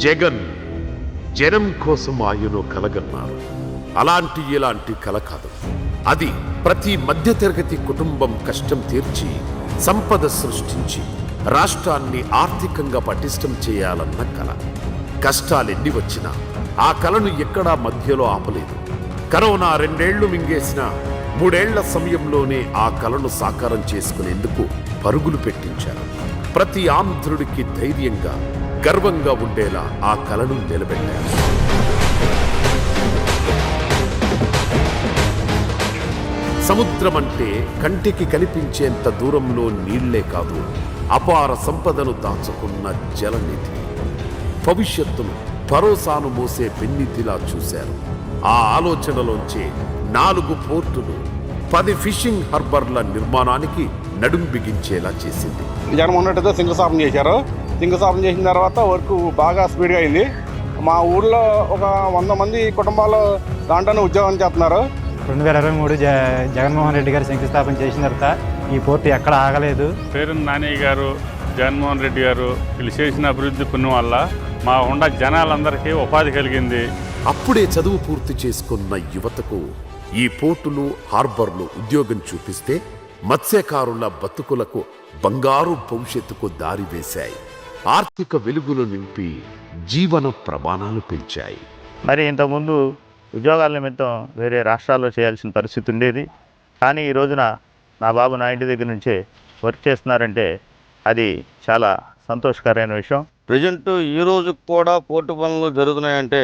జగన్ జనం కోసం ఆయనో కలగన్నారు. అలాంటి ఇలాంటి కల కాదు, అది ప్రతి మధ్యతరగతి కుటుంబం కష్టం తీర్చి సంపద సృష్టించి రాష్ట్రాన్ని ఆర్థికంగా పటిష్టం చేయాలన్న కల. కష్టాలెన్ని వచ్చినా ఆ కలను ఎక్కడా మధ్యలో ఆపలేదు. కరోనా 2 ఏళ్లు మింగేసిన 3 ఏళ్ల సమయంలోనే ఆ కలను సాకారం చేసుకునేందుకు పరుగులు పెట్టించారు. ప్రతి ఆంధ్రుడికి ధైర్యంగా, గర్వంగా ఉండేలా ఆ కలను నిలబెట్టారు. సముద్రం అంటే కంటికి కనిపించేంత దూరంలో నీళ్లే కాదు, అపార సంపదను దాచుకున్న జలనిధి. భవిష్యత్తును, భరోసాను మోసే పెన్నిధిలా చూశారు. ఆ ఆలోచనలోంచే 4 పోర్టులు, 10 ఫిషింగ్ హార్బర్ల నిర్మాణానికి నడుం బిగించేలా చేసింది. జగన్మోహన్ రెడ్డితో శంకుస్థాపన చేశారు. శంకుస్థాపన చేసిన తర్వాత వర్క్ బాగా స్పీడ్గా అయింది. మా ఊళ్ళో ఒక 100 మంది కుటుంబాలు దాంట్లోనే ఉద్యోగం చేస్తున్నారు. 2023 జగన్మోహన్ రెడ్డి గారు శంకుస్థాపన చేసిన తర్వాత ఈ పోర్టు ఎక్కడ ఆగలేదు. పేరున్న నాని గారు, జగన్మోహన్ రెడ్డి గారు వీళ్ళు చేసిన అభివృద్ధి పుణ్యం వల్ల మా ఉండ జనాలందరికీ ఉపాధి కలిగింది. అప్పుడే చదువు పూర్తి చేసుకున్న యువతకు ఈ పోర్టులు, హార్బర్లు ఉద్యోగం చూపిస్తే మత్స్యకారుల బతుకులకు బంగారు భవిష్యత్తుకు దారి వేశాయి. ఆర్థిక వెలుగులు నింపి జీవన ప్రమాణాలు పెంచాయి. మరి ఇంతకుముందు ఉద్యోగాల నిమిత్తం వేరే రాష్ట్రాల్లో చేయాల్సిన పరిస్థితి ఉండేది. కానీ ఈ రోజున నా బాబు నా ఇంటి దగ్గర నుంచే వర్క్ చేస్తున్నారంటే అది చాలా సంతోషకరమైన విషయం. ప్రజెంట్ ఈ రోజు కూడా పోర్టు పనులు జరుగుతున్నాయంటే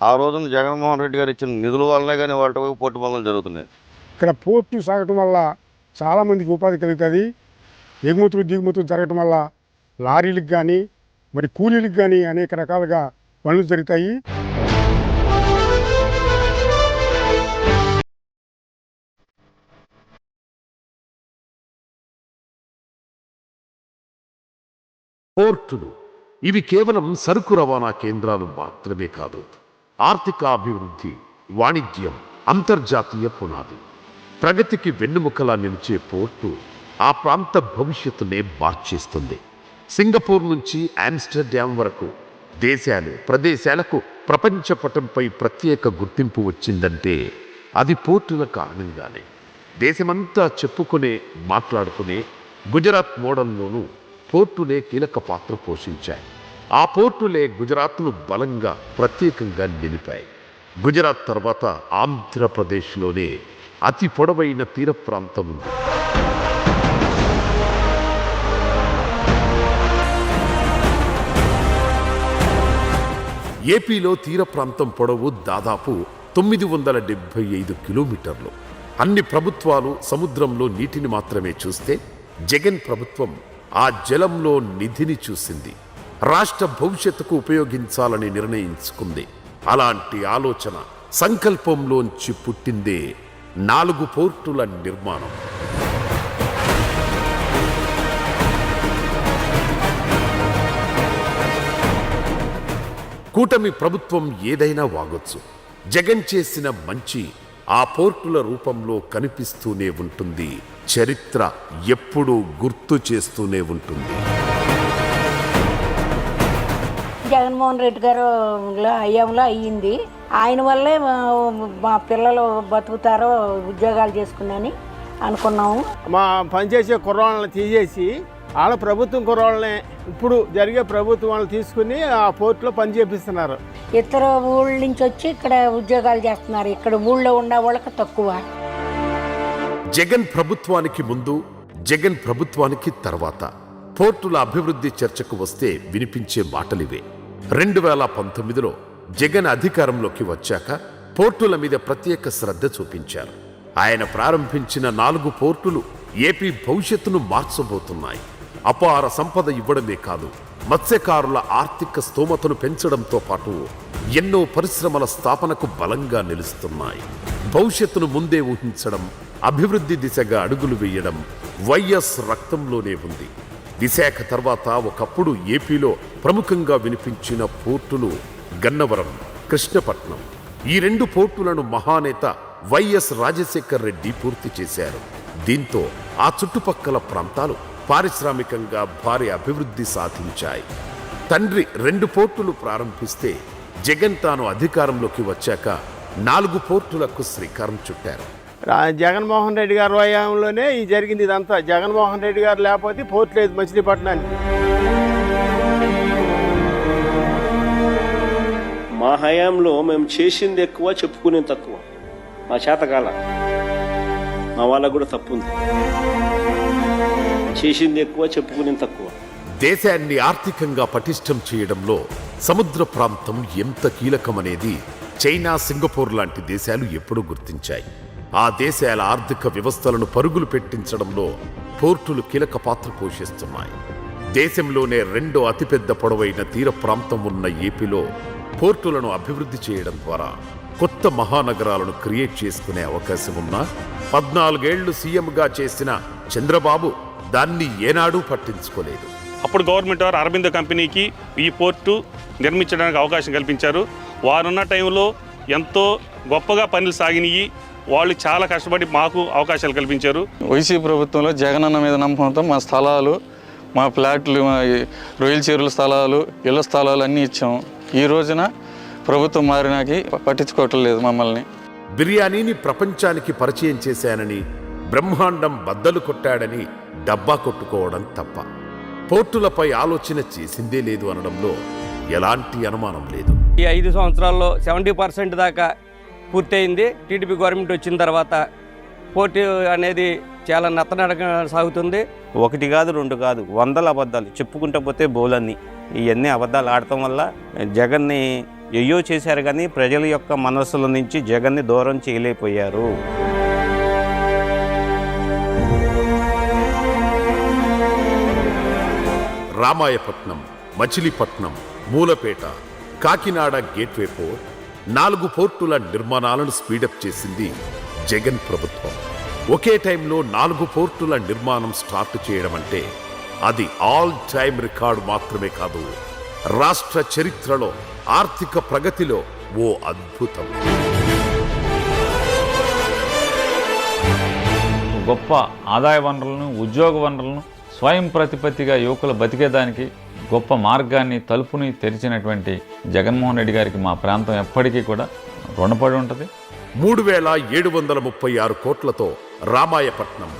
ఆ రోజున జగన్మోహన్ రెడ్డి గారు ఇచ్చిన నిధుల వల్లనే కానీ వాటి పోర్టు పనులు జరుగుతున్నాయి. ఇక్కడ పోర్టు సాగటం వల్ల చాలామందికి ఉపాధి కలుగుతుంది. ఎగుమతులు దిగుమతులు జరగటం వల్ల లారీలకు కానీ మరి కూలీలకు కానీ అనేక రకాలుగా పనులు జరుగుతాయి. పోర్టులు ఇవి కేవలం సరుకు రవాణా కేంద్రాలు మాత్రమే కాదు, ఆర్థిక అభివృద్ధి, వాణిజ్యం, అంతర్జాతీయ పునాది. ప్రగతికి వెన్నుముకలా నిలిచే పోర్టు ఆ ప్రాంత భవిష్యత్తునే మార్చేస్తుంది. సింగపూర్ నుంచి ఆమ్స్టర్డామ్ వరకు దేశాలు, ప్రదేశాలకు ప్రపంచ పటంపై ప్రత్యేక గుర్తింపు వచ్చిందంటే అది పోర్టుల కారణంగానే. దేశమంతా చెప్పుకునే, మాట్లాడుకునే గుజరాత్ మోడల్లోనూ పోర్టులే కీలక పాత్ర పోషించాయి. ఆ పోర్టులే గుజరాత్ను బలంగా, ప్రత్యేకంగా నిలిపాయి. గుజరాత్ తర్వాత ఆంధ్రప్రదేశ్లోనే అతి పొడవైన తీర ప్రాంతం ఉంది. ఏపీలో తీర ప్రాంతం పొడవు దాదాపు 975 కిలోమీటర్లు. అన్ని ప్రభుత్వాలు సముద్రంలో నీటిని మాత్రమే చూస్తే జగన్ ప్రభుత్వం ఆ జలంలో నిధిని చూసింది. రాష్ట్ర భవిష్యత్తుకు ఉపయోగించాలని నిర్ణయించుకుంది. అలాంటి ఆలోచన, సంకల్పంలోంచి పుట్టిందే 4 పోర్టుల నిర్మాణం. కూటమి ప్రభుత్వం ఏదైనా వాగొచ్చు, జగన్ చేసిన మంచి ఆ పోర్టుల రూపంలో కనిపిస్తూనే ఉంటుంది. చరిత్ర ఎప్పుడూ గుర్తు చేస్తూనే ఉంటుంది. జగన్మోహన్ రెడ్డి గారు హయాంలో అయ్యింది. ఆయన వల్లే మా పిల్లలు బతుకుతారో, ఉద్యోగాలు చేసుకున్నాని అనుకున్నాము. మా పనిచేసే కుర్రాళ్ళని తీసేసి వాళ్ళ ప్రభుత్వం కుర్రాళ్ళని ఇప్పుడు జరిగే ప్రభుత్వం వాళ్ళు తీసుకుని ఆ పోర్టులో పని చేపిస్తున్నారు. ఇతర ఊళ్ళ నుంచి వచ్చి ఇక్కడ ఉద్యోగాలు చేస్తున్నారు. ఇక్కడ ఊళ్ళో ఉన్న వాళ్ళకి తక్కువ. జగన్ ప్రభుత్వానికి ముందు, జగన్ ప్రభుత్వానికి తర్వాత పోర్టుల అభివృద్ధి చర్చకు వస్తే వినిపించే మాటలివే. 2019లో జగన్ అధికారంలోకి వచ్చాక పోర్టుల మీద ప్రత్యేక శ్రద్ధ చూపించారు. ఆయన ప్రారంభించిన 4 పోర్టులు ఏపీ భవిష్యత్తును మార్చబోతున్నాయి. అపార సంపద ఇవ్వడమే కాదు, మత్స్యకారుల ఆర్థిక స్తోమతను పెంచడంతో పాటు ఎన్నో పరిశ్రమల స్థాపనకు బలంగా నిలుస్తున్నాయి. భవిష్యత్తును ముందే ఊహించడం, అభివృద్ధి దిశగా అడుగులు వేయడం వైఎస్ రక్తంలోనే ఉంది. విశాఖ తర్వాత ఒకప్పుడు ఏపీలో ప్రముఖంగా వినిపించిన పోర్టులు గన్నవరం, కృష్ణపట్నం. ఈ 2 పోర్టులను మహానేత వైఎస్ రాజశేఖర్ రెడ్డి పూర్తి చేశారు. దీంతో ఆ చుట్టుపక్కల ప్రాంతాలు పారిశ్రామికంగా భారీ అభివృద్ధి సాధించాయి. తండ్రి 2 పోర్టులు ప్రారంభిస్తే జగన్ తాను అధికారంలోకి వచ్చాక 4 పోర్టులకు శ్రీకారం చుట్టారు. జగన్మోహన్ రెడ్డి గారి హయాంలోనే ఈ జరిగింది ఇదంతా. జగన్మోహన్ రెడ్డి గారు లేకపోతే పోర్ట్ లేదు మచిలీపట్నానికి. మా హయాంలో మేము చేసింది ఎక్కువ, చెప్పుకునేది తక్కువ. మా చేతకాల, మా వాళ్ళకు కూడా తప్పు ఉంది. చేసింది ఎక్కువ, చెప్పుకునేది తక్కువ. దేశాన్ని ఆర్థికంగా పటిష్టం చేయడంలో సముద్ర ప్రాంతం ఎంత కీలకమనేది చైనా, సింగపూర్ లాంటి దేశాలు ఎప్పుడూ గుర్తించాయి. ఆ దేశాల ఆర్థిక వ్యవస్థలను పరుగులు పెట్టించడంలో పోర్టులు కీలక పాత్ర పోషిస్తున్నాయి. దేశంలోనే 2వ అతిపెద్ద పొడవైన తీర ప్రాంతం ఉన్న ఏపీలో పోర్టులను అభివృద్ధి చేయడం ద్వారా కొత్త మహానగరాలను క్రియేట్ చేసుకునే అవకాశం ఉన్నా 14 ఏళ్లు సీఎంగా చేసిన చంద్రబాబు దాన్ని ఏనాడూ పట్టించుకోలేదు. అప్పుడు గవర్నమెంట్ వారు అరబిందో కంపెనీకి ఈ పోర్టు నిర్మించడానికి అవకాశం కల్పించారు. వారున్న టైంలో ఎంతో గొప్పగా పనులు సాగినాయి. వాళ్ళు చాలా కష్టపడి మాకు అవకాశాలు కల్పించారు. వైసీపీ ప్రభుత్వంలో జగనన్న మీద నమ్మకంతో మా స్థలాలు, మా ఫ్లాట్లు, మా రొయ్యల చెరువుల స్థలాలు, ఇళ్ల స్థలాలు అన్నీ ఇచ్చాము. ఈ రోజున ప్రభుత్వం మారినాకి పట్టించుకోవటం లేదు మమ్మల్ని. బిర్యానీని ప్రపంచానికి పరిచయం చేశానని, బ్రహ్మాండం బద్దలు కొట్టాడని డబ్బా కొట్టుకోవడం తప్ప పోర్టులపై ఆలోచన చేసిందే లేదు అనడంలో ఎలాంటి అనుమానం లేదు. ఈ 5 సంవత్సరాల్లో 70% దాకా పూర్తయింది. టీడీపీ గవర్నమెంట్ వచ్చిన తర్వాత పోర్టు అనేది చాలా నత్తనడక సాగుతుంది. 1 కాదు 2 కాదు, 100 అబద్ధాలు చెప్పుకుంటూ పోతే బోలన్నీ. ఇవన్నీ అబద్ధాలు ఆడటం వల్ల జగన్ని ఎయ్యో చేశారు, కానీ ప్రజల యొక్క మనస్సుల నుంచి జగన్ని దూరం చేయలేకపోయారు. రామాయపట్నం, మచిలీపట్నం, మూలపేట, కాకినాడ గేట్వే పోర్ట్, 4 పోర్టుల నిర్మాణాలను స్పీడప్ చేసింది జగన్ ప్రభుత్వం. ఒకే టైంలో 4 పోర్టుల నిర్మాణం స్టార్ట్ చేయడం అంటే అది ఆల్ టైమ్ రికార్డు మాత్రమే కాదు, రాష్ట్ర చరిత్రలో ఆర్థిక ప్రగతిలో ఓ అద్భుతం. గొప్ప ఆదాయ వనరులను, ఉద్యోగ వనరులను స్వయం ప్రతిపత్తిగా యువకులు బతికేదానికి గొప్ప మార్గాన్ని, తలుపుని తెరిచినటువంటి జగన్మోహన్ రెడ్డి గారికి మా ప్రాంతం ఎప్పటికీ కూడా రుణపడి ఉంటుంది. 3,736 కోట్లతో రామాయపట్నం,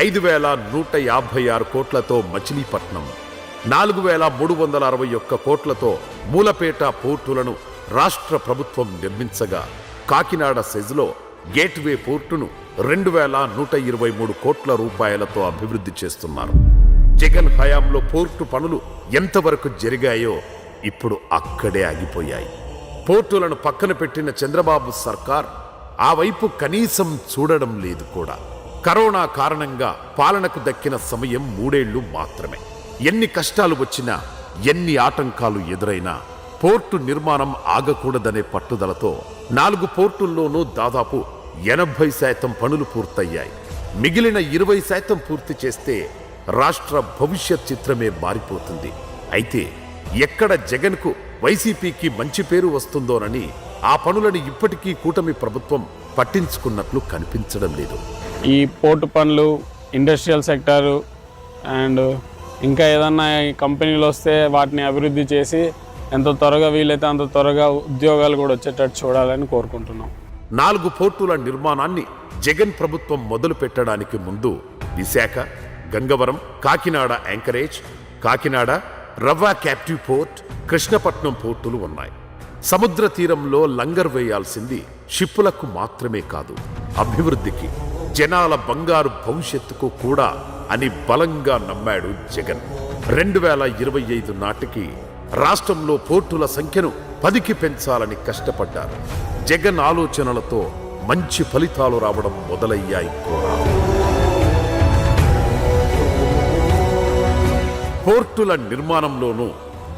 5,156 కోట్లతో మచిలీపట్నం, 4,361 కోట్లతో మూలపేట పోర్టులను రాష్ట్ర ప్రభుత్వం నిర్మించగా, కాకినాడ సెజ్లో గేట్వే పోర్టును 2,123 కోట్ల రూపాయలతో అభివృద్ధి చేస్తున్నారు. జగన్ హయాంలో పోర్టు పనులు ఎంతవరకు జరిగాయో ఇప్పుడు అక్కడే ఆగిపోయాయి. పోర్టులను పక్కన పెట్టిన చంద్రబాబు సర్కార్ ఆ వైపు కనీసం చూడడం లేదు కూడా. కరోనా కారణంగా పాలనకు దక్కిన సమయం 3 ఏళ్లు మాత్రమే. ఎన్ని కష్టాలు వచ్చినా, ఎన్ని ఆటంకాలు ఎదురైనా పోర్టు నిర్మాణం ఆగకూడదనే పట్టుదలతో 4 పోర్టుల్లోనూ దాదాపు 80% పనులు పూర్తయ్యాయి. మిగిలిన 20% పూర్తి చేస్తే రాష్ట్ర భవిష్యత్ చిత్రమే మారిపోతుంది. అయితే ఎక్కడ జగన్కు, వైసీపీకి మంచి పేరు వస్తుందోనని ఆ పనులను ఇప్పటికీ కూటమి ప్రభుత్వం పట్టించుకున్నట్లు కనిపించడం లేదు. ఈ పోర్టు పనులు, ఇండస్ట్రియల్ సెక్టారు అండ్ ఇంకా ఏదన్నా కంపెనీలు వస్తే వాటిని అభివృద్ధి చేసి ఎంత త్వరగా వీలైతే అంత త్వరగా ఉద్యోగాలు కూడా వచ్చేటట్టు చూడాలని కోరుకుంటున్నాం. 4 పోర్టుల నిర్మాణాన్ని జగన్ ప్రభుత్వం మొదలు పెట్టడానికి ముందు విశాఖ, గంగవరం, కాకినాడ యాంకరేజ్, కాకినాడ రవ్వ క్యాప్టివ్ పోర్ట్, కృష్ణపట్నం పోర్టులు ఉన్నాయి. సముద్ర తీరంలో లంగర్ వేయాల్సింది షిప్పులకు మాత్రమే కాదు, అభివృద్ధికి, జనాల బంగారు భవిష్యత్తుకు కూడా అని బలంగా నమ్మాడు జగన్. 2025 నాటికి రాష్ట్రంలో పోర్టుల సంఖ్యను 10కి పెంచాలని కష్టపడ్డారు. జగన్ ఆలోచనలతో మంచి ఫలితాలు రావడం మొదలయ్యాయి కూడా. పోర్టుల నిర్మాణంలోనూ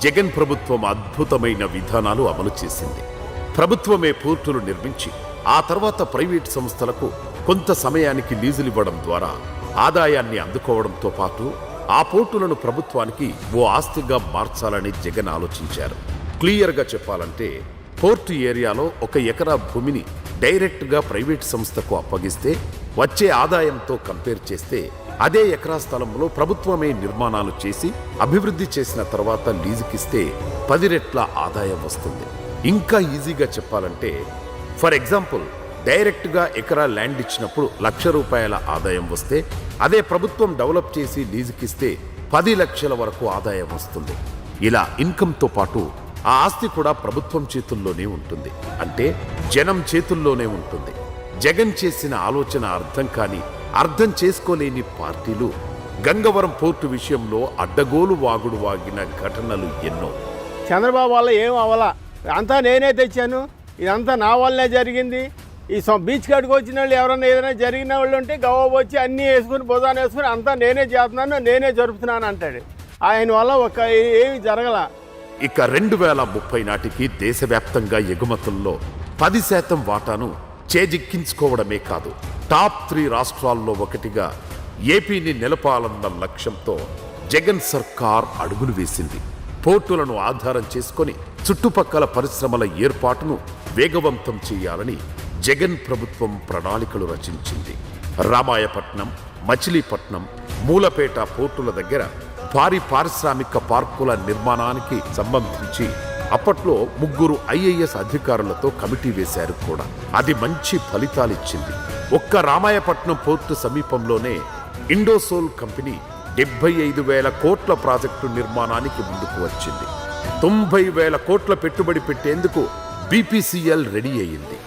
జగన్ ప్రభుత్వం అద్భుతమైన విధానాలు అమలు చేసింది. ప్రభుత్వమే పోర్టులు నిర్మించి ఆ తర్వాత ప్రైవేట్ సంస్థలకు కొంత సమయానికి లీజులివ్వడం ద్వారా ఆదాయాన్ని అందుకోవడంతో పాటు ఆ పోర్టులను ప్రభుత్వానికి ఓ ఆస్తిగా మార్చాలని జగన్ ఆలోచించారు. క్లియర్గా చెప్పాలంటే పోర్టు ఏరియాలో 1 ఎకరా భూమిని డైరెక్ట్గా ప్రైవేట్ సంస్థకు అప్పగిస్తే వచ్చే ఆదాయంతో కంపేర్ చేస్తే అదే ఎకరా స్థలంలో ప్రభుత్వమే నిర్మాణాలు చేసి అభివృద్ధి చేసిన తర్వాత లీజుకిస్తే 10 రెట్ల ఆదాయం వస్తుంది. ఇంకా ఈజీగా చెప్పాలంటే ఫర్ ఎగ్జాంపుల్ డైరెక్ట్గా ఎకరా ల్యాండ్ ఇచ్చినప్పుడు ₹1,00,000 ఆదాయం వస్తే అదే ప్రభుత్వం డెవలప్ చేసి లీజుకిస్తే 10 లక్షల వరకు ఆదాయం వస్తుంది. ఇలా ఇన్కంతో పాటు ఆ ఆస్తి కూడా ప్రభుత్వం చేతుల్లోనే ఉంటుంది, అంటే జనం చేతుల్లోనే ఉంటుంది. జగన్ చేసిన ఆలోచన అర్థం కాని అర్థం చేసుకోలేని పార్టీలు గంగవరం పోర్టు విషయంలో అడ్డగోలు వాగుడు వాగిన ఘటనలు ఎన్నో. చంద్రబాబు వల్ల ఏం అవ్వాలా, అంతా నేనే తెచ్చాను, ఇదంతా నా వల్లనే జరిగింది. ఈ బీచ్ కాడికి వచ్చిన వాళ్ళు ఎవరైనా ఏదైనా జరిగిన వాళ్ళు ఉంటే గవ్వ వచ్చి అన్నీ వేసుకుని భుజాన్ని వేసుకుని అంతా నేనే చేస్తున్నాను, నేనే జరుపుతున్నాను అంటాడు. ఆయన వల్ల ఏమి జరగల. ఇక 2030 నాటికి దేశవ్యాప్తంగా ఎగుమతుల్లో 10% వాటాను చేజిక్కించుకోవడమే కాదు, టాప్ 3 రాష్ట్రాల్లో ఒకటిగా ఏపీని నిలపాలన్న లక్ష్యంతో జగన్ సర్కార్ అడుగులు వేసింది. పోర్టులను ఆధారం చేసుకొని చుట్టుపక్కల పరిశ్రమల ఏర్పాటును వేగవంతం చేయాలని జగన్ ప్రభుత్వం ప్రణాళికలు రచించింది. రామాయపట్నం, మచిలీపట్నం, మూలపేట పోర్టుల దగ్గర భారీ పారిశ్రామిక పార్కుల నిర్మాణానికి సంబంధించి అప్పట్లో 3 IAS అధికారులతో కమిటీ వేశారు కూడా. అది మంచి ఫలితాలిచ్చింది. ఒక్క రామాయపట్నం పోర్టు సమీపంలోనే ఇండోసోల్ కంపెనీ 75,000 కోట్ల ప్రాజెక్టు నిర్మాణానికి ముందుకు వచ్చింది. 90,000 కోట్ల పెట్టుబడి పెట్టేందుకు BPCL రెడీ అయింది.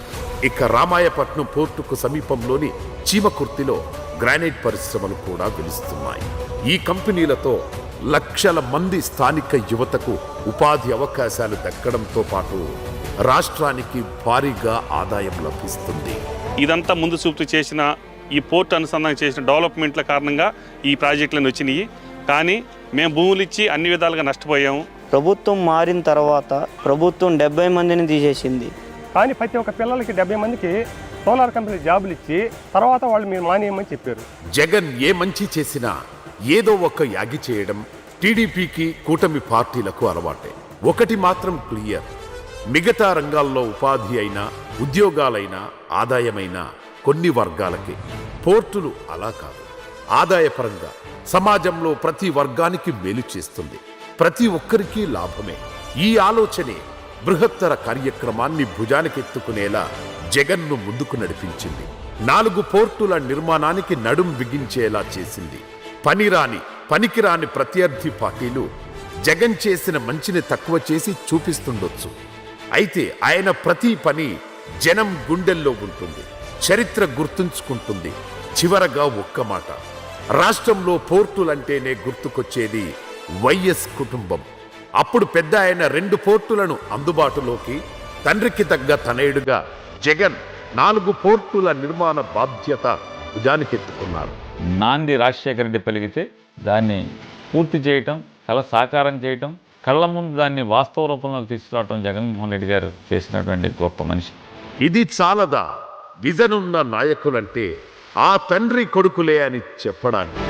ఇక రామాయపట్నం పోర్టుకు సమీపంలోని చీమకుర్తిలో గ్రానైట్ పరిశ్రమలు కూడా వెలుస్తున్నాయి. ఈ కంపెనీలతో లక్షల మంది స్థానిక యువతకు ఉపాధి అవకాశాలు దక్కడంతో పాటు రాష్ట్రానికి భారీగా ఆదాయం లభిస్తుంది. ఇదంతా ముందు చూపు చేసిన ఈ పోర్ట్ అనుసంధానం చేసిన డెవలప్మెంట్ల కారణంగా ఈ ప్రాజెక్టులను వచ్చినాయి. కానీ మేము భూములు ఇచ్చి అన్ని విధాలుగా నష్టపోయాము. ప్రభుత్వం మారిన తర్వాత ప్రభుత్వం 70 మందిని తీసేసింది. కానీ ప్రతి ఒక్క పిల్లలకి 70 మందికి సోలార్ కంపెనీ జాబులు ఇచ్చి తర్వాత వాళ్ళు మీరు మానేయమని చెప్పారు. జగన్ ఏ మంచి చేసినా ఏదో ఒక యాగి చేయడం టీడీపీకి, కూటమి పార్టీలకు అలవాటే. ఒకటి మాత్రం క్లియర్, మిగతా రంగాల్లో ఉపాధి అయినా, ఉద్యోగాలైనా, ఆదాయమైనా కొన్ని వర్గాలకి. పోర్టులు అలా కాదు. ఆదాయపరంగా సమాజంలో ప్రతి వర్గానికి మేలు చేస్తుంది, ప్రతి ఒక్కరికి లాభమే. ఈ ఆలోచనే బృహత్తర కార్యక్రమాన్ని భుజానికెత్తుకునేలా జగన్ను ముందుకు నడిపించింది. 4 పోర్టుల నిర్మాణానికి నడుం బిగించేలా చేసింది. పనికిరాని ప్రత్యర్థి పార్టీలు జగన్ చేసిన మంచిని తక్కువ చేసి చూపిస్తుండొచ్చు. అయితే ఆయన ప్రతి పని జనం గుండెల్లో ఉంటుంది, చరిత్ర గుర్తుంచుకుంటుంది. చివరగా ఒక్క మాట, రాష్ట్రంలో పోర్టులంటేనే గుర్తుకొచ్చేది వైఎస్ కుటుంబం. అప్పుడు పెద్ద ఆయన 2 పోర్టులను అందుబాటులోకి, తండ్రికి తగ్గ తనయుడుగా జగన్ 4 పోర్టుల నిర్మాణ బాధ్యత భుజానికెత్తుకున్నారు. నాంది రాజశేఖర రెడ్డి పలికితే దాన్ని పూర్తి చేయటం, కళ సాకారం చేయటం, కళ్ళ ముందు దాన్ని వాస్తవ రూపంలో తీసుకురావటం జగన్మోహన్ రెడ్డి గారు చేసినటువంటి గొప్ప మనిషి. ఇది చాలదా విజన్ ఉన్న నాయకులంటే ఆ తండ్రి కొడుకులే అని చెప్పడానికి?